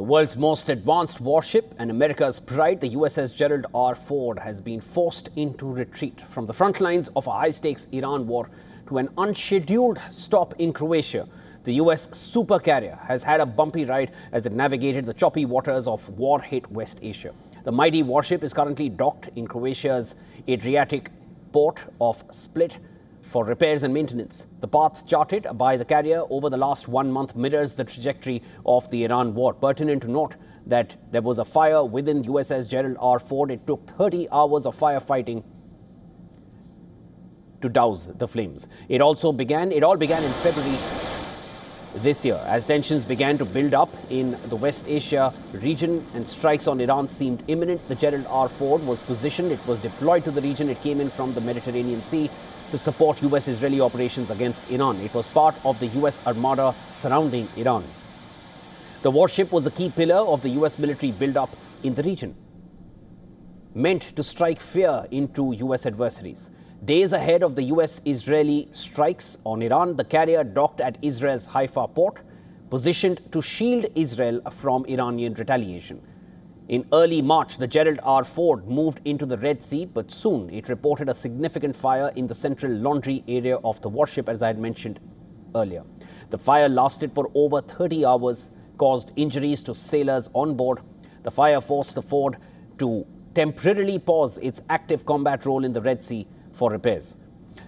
world's most advanced warship and America's pride, the USS Gerald R. Ford, has been forced into retreat from the front lines of a high-stakes Iran war to an unscheduled stop in Croatia. The US supercarrier has had a bumpy ride as it navigated the choppy waters of war-hit West Asia. The mighty warship is currently docked in Croatia's Adriatic port of Split for repairs and maintenance. The path charted by the carrier over the last 1 month mirrors the trajectory of the Iran war. Pertinent to note that there was a fire within USS Gerald R. Ford. It took 30 hours of firefighting to douse the flames. It all began in February this year as tensions began to build up in the West Asia region and strikes on Iran seemed imminent. The Gerald R. Ford was positioned. It was deployed to the region. It came in from the Mediterranean Sea to support US-Israeli operations against Iran. It was part of the US armada surrounding Iran. The warship was a key pillar of the US military build-up in the region, meant to strike fear into US adversaries. Days ahead of the US-Israeli strikes on Iran, the carrier docked at Israel's Haifa port, positioned to shield Israel from Iranian retaliation. In early March, the Gerald R. Ford moved into the Red Sea, but soon it reported a significant fire in the central laundry area of the warship, as I had mentioned earlier. The fire lasted for over 30 hours, caused injuries to sailors on board. The fire forced the Ford to temporarily pause its active combat role in the Red Sea for repairs.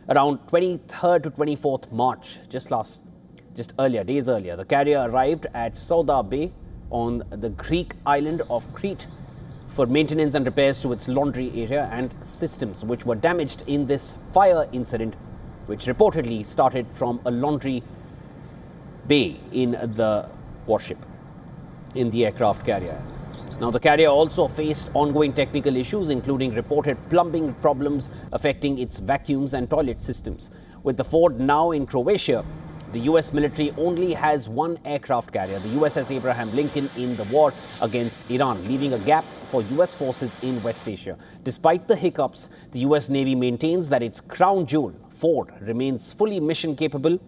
Around 23rd to 24th March, days earlier, the carrier arrived at Sauda Bay on the Greek island of Crete for maintenance and repairs to its laundry area and systems, which were damaged in this fire incident, which reportedly started from a laundry bay in the warship, in the aircraft carrier. Now, the carrier also faced ongoing technical issues, including reported plumbing problems affecting its vacuums and toilet systems. With the Ford now in Croatia, the US military only has one aircraft carrier, the USS Abraham Lincoln, in the war against Iran, leaving a gap for US forces in West Asia. Despite the hiccups, the US Navy maintains that its crown jewel, Ford, remains fully mission capable.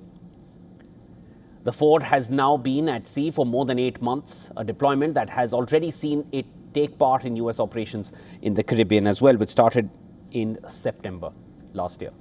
The Ford has now been at sea for more than 8 months, a deployment that has already seen it take part in US operations in the Caribbean as well, which started in September last year.